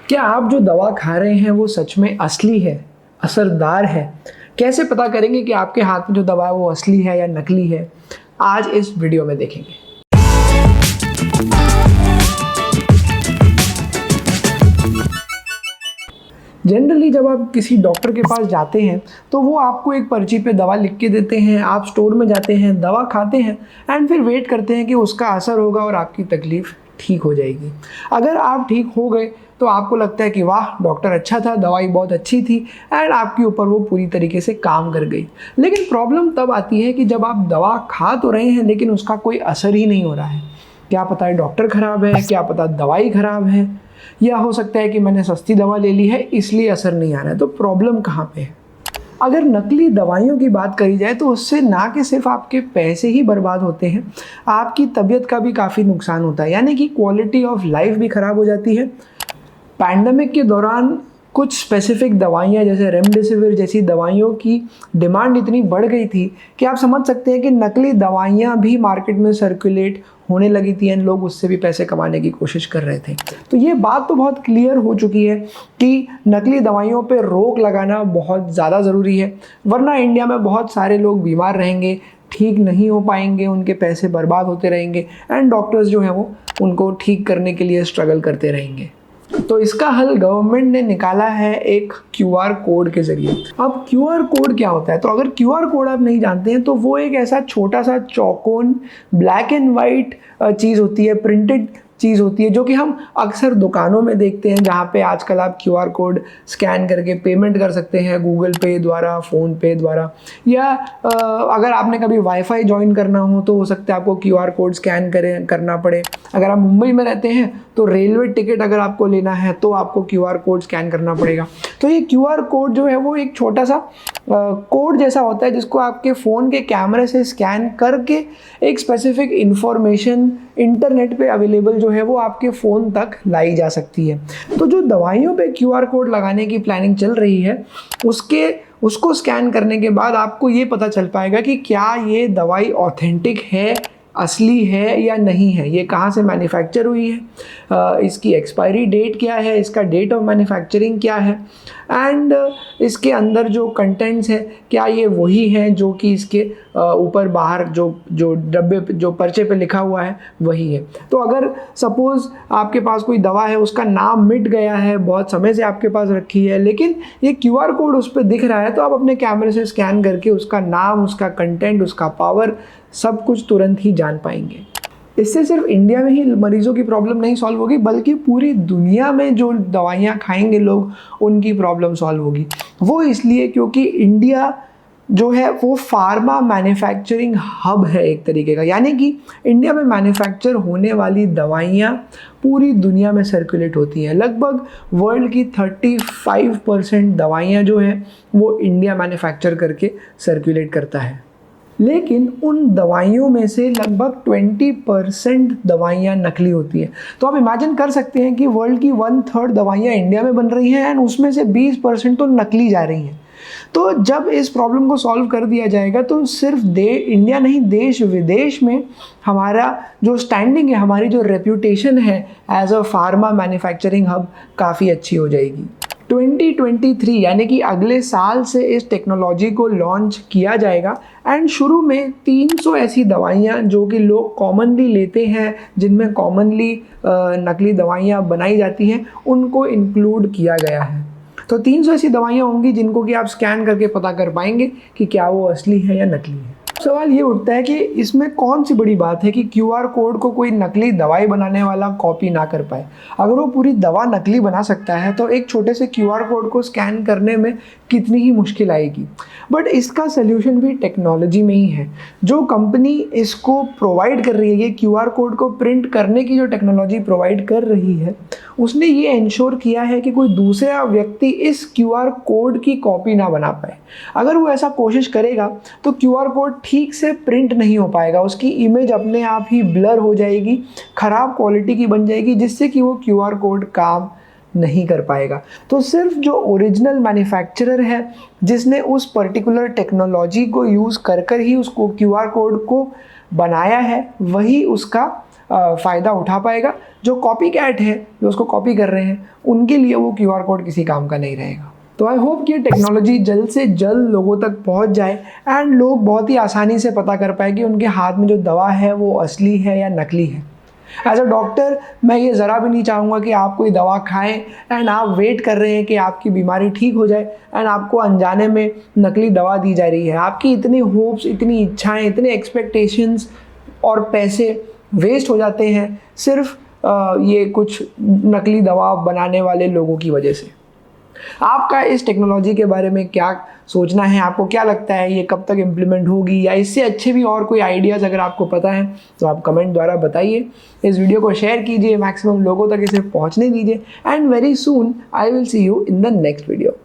क्या आप जो दवा खा रहे हैं वो सच में असली है, असरदार है? कैसे पता करेंगे कि आपके हाथ में जो दवा है वो असली है या नकली है? आज इस वीडियो में देखेंगे। जनरली जब आप किसी डॉक्टर के पास जाते हैं तो वो आपको एक पर्ची पे दवा लिख के देते हैं, आप स्टोर में जाते हैं, दवा खाते हैं एंड फिर वेट करते हैं कि उसका असर होगा और आपकी तकलीफ़ ठीक हो जाएगी। अगर आप ठीक हो गए तो आपको लगता है कि वाह, डॉक्टर अच्छा था, दवाई बहुत अच्छी थी एंड आपके ऊपर वो पूरी तरीके से काम कर गई। लेकिन प्रॉब्लम तब आती है कि जब आप दवा खा तो रहे हैं लेकिन उसका कोई असर ही नहीं हो रहा है। क्या पता है डॉक्टर ख़राब है, क्या पता दवाई ख़राब है, या हो सकता है कि मैंने सस्ती दवा ले ली है इसलिए असर नहीं आ रहा है। तो प्रॉब्लम कहाँ पे है? अगर नकली दवाइयों की बात करी जाए तो उससे ना कि सिर्फ आपके पैसे ही बर्बाद होते हैं, आपकी तबीयत का भी काफ़ी नुकसान होता है, यानी कि क्वालिटी ऑफ लाइफ भी ख़राब हो जाती है। पैंडेमिक के दौरान कुछ स्पेसिफिक दवाइयाँ जैसे रेमडेसिविर जैसी दवाइयों की डिमांड इतनी बढ़ गई थी कि आप समझ सकते हैं कि नकली दवाइयाँ भी मार्केट में सर्कुलेट होने लगी थी एंड लोग उससे भी पैसे कमाने की कोशिश कर रहे थे। तो ये बात तो बहुत क्लियर हो चुकी है कि नकली दवाइयों पे रोक लगाना बहुत ज़्यादा ज़रूरी है, वरना इंडिया में बहुत सारे लोग बीमार रहेंगे, ठीक नहीं हो पाएंगे, उनके पैसे बर्बाद होते रहेंगे एंड डॉक्टर्स जो हैं वो उनको ठीक करने के लिए स्ट्रगल करते रहेंगे। तो इसका हल गवर्नमेंट ने निकाला है एक QR कोड के ज़रिए। अब QR कोड क्या होता है? तो अगर QR कोड आप नहीं जानते हैं तो वो एक ऐसा छोटा सा चौकोन ब्लैक एंड वाइट चीज़ होती है, प्रिंटेड चीज़ होती है, जो कि हम अक्सर दुकानों में देखते हैं, जहाँ पे आजकल आप QR कोड स्कैन करके पेमेंट कर सकते हैं गूगल पे द्वारा, फ़ोन पे द्वारा, या अगर आपने कभी वाईफाई ज्वाइन करना हो तो हो सकता है आपको QR कोड स्कैन करना पड़े। अगर आप मुंबई में रहते हैं तो रेलवे टिकट अगर आपको लेना है तो आपको QR कोड स्कैन करना पड़ेगा। तो ये QR कोड जो है वो एक छोटा सा कोड जैसा होता है जिसको आपके फ़ोन के कैमरे से स्कैन करके एक स्पेसिफिक इंफॉर्मेशन इंटरनेट पे अवेलेबल जो है वो आपके फ़ोन तक लाई जा सकती है। तो जो दवाइयों पे QR कोड लगाने की प्लानिंग चल रही है उसको स्कैन करने के बाद आपको ये पता चल पाएगा कि क्या ये दवाई ऑथेंटिक है, असली है या नहीं है, ये कहाँ से मैन्युफैक्चर हुई है, इसकी एक्सपायरी डेट क्या है, इसका डेट ऑफ मैन्युफैक्चरिंग क्या है एंड इसके अंदर जो कंटेंट्स हैं क्या ये वही हैं जो कि इसके ऊपर बाहर जो डब्बे जो पर्चे पे लिखा हुआ है वही है। तो अगर सपोज़ आपके पास कोई दवा है, उसका नाम मिट गया है, बहुत समय से आपके पास रखी है, लेकिन ये QR कोड उस पर दिख रहा है, तो आप अपने कैमरे से स्कैन करके उसका नाम, उसका कंटेंट, उसका पावर सब कुछ तुरंत ही जान पाएंगे। इससे सिर्फ इंडिया में ही मरीजों की प्रॉब्लम नहीं सॉल्व होगी, बल्कि पूरी दुनिया में जो दवाइयाँ खाएंगे लोग उनकी प्रॉब्लम सॉल्व होगी। वो इसलिए क्योंकि इंडिया जो है वो फार्मा मैन्युफैक्चरिंग हब है एक तरीके का, यानी कि इंडिया में मैन्युफैक्चर होने वाली दवाइयाँ पूरी दुनिया में सर्कुलेट होती हैं। लगभग वर्ल्ड की 35% दवाइयाँ जो हैं वो इंडिया मैन्युफैक्चर करके सर्कुलेट करता है। लेकिन उन दवाइयों में से लगभग 20% दवाइयाँ नकली होती हैं। तो आप इमेजिन कर सकते हैं कि वर्ल्ड की 1/3 दवाइयाँ इंडिया में बन रही हैं एंड उसमें से 20% तो नकली जा रही हैं। तो जब इस प्रॉब्लम को सॉल्व कर दिया जाएगा तो सिर्फ इंडिया नहीं, देश विदेश में हमारा जो स्टैंडिंग है, हमारी जो रेप्यूटेशन है as a pharma manufacturing hub काफ़ी अच्छी हो जाएगी। 2023 यानी कि अगले साल से इस टेक्नोलॉजी को लॉन्च किया जाएगा एंड शुरू में 300 ऐसी दवाइयाँ जो कि लोग कॉमनली लेते हैं, जिनमें कॉमनली नकली दवाइयाँ बनाई जाती हैं, उनको इंक्लूड किया गया है। तो 300 ऐसी दवाइयाँ होंगी जिनको कि आप स्कैन करके पता कर पाएंगे कि क्या वो असली है या नकली है। सवाल ये उठता है कि इसमें कौन सी बड़ी बात है कि QR कोड को कोई नकली दवाई बनाने वाला कॉपी ना कर पाए। अगर वो पूरी दवा नकली बना सकता है तो एक छोटे से QR कोड को स्कैन करने में कितनी ही मुश्किल आएगी। बट इसका सल्यूशन भी टेक्नोलॉजी में ही है। जो कंपनी इसको प्रोवाइड कर रही है, ये QR कोड को प्रिंट करने की जो टेक्नोलॉजी प्रोवाइड कर रही है, उसने ये इंश्योर किया है कि कोई दूसरा व्यक्ति इस QR कोड की कॉपी ना बना पाए। अगर वो ऐसा कोशिश करेगा तो QR कोड ठीक से प्रिंट नहीं हो पाएगा, उसकी इमेज अपने आप ही ब्लर हो जाएगी, ख़राब क्वालिटी की बन जाएगी, जिससे कि वो QR कोड काम नहीं कर पाएगा। तो सिर्फ जो ओरिजिनल मैन्युफैक्चरर है जिसने उस पर्टिकुलर टेक्नोलॉजी को यूज़ कर ही उसको QR कोड को बनाया है, वही उसका फ़ायदा उठा पाएगा। जो कॉपी कैट है, जो उसको कॉपी कर रहे हैं, उनके लिए वो QR कोड किसी काम का नहीं रहेगा। तो आई होप कि ये टेक्नोलॉजी जल्द से जल्द लोगों तक पहुंच जाए एंड लोग बहुत ही आसानी से पता कर पाए कि उनके हाथ में जो दवा है वो असली है या नकली है। एज अ डॉक्टर मैं ये ज़रा भी नहीं चाहूँगा कि आप कोई दवा खाएं एंड आप वेट कर रहे हैं कि आपकी बीमारी ठीक हो जाए एंड आपको अनजाने में नकली दवा दी जा रही है। आपकी इतनी होप्स, इतनी इच्छाएं, इतने एक्सपेक्टेशंस और पैसे वेस्ट हो जाते हैं सिर्फ ये कुछ नकली दवा बनाने वाले लोगों की वजह से। आपका इस टेक्नोलॉजी के बारे में क्या सोचना है? आपको क्या लगता है ये कब तक इम्प्लीमेंट होगी, या इससे अच्छे भी और कोई आइडियाज़ अगर आपको पता है तो आप कमेंट द्वारा बताइए। इस वीडियो को शेयर कीजिए, मैक्सिमम लोगों तक इसे पहुंचने दीजिए and very soon I will see you in the next video.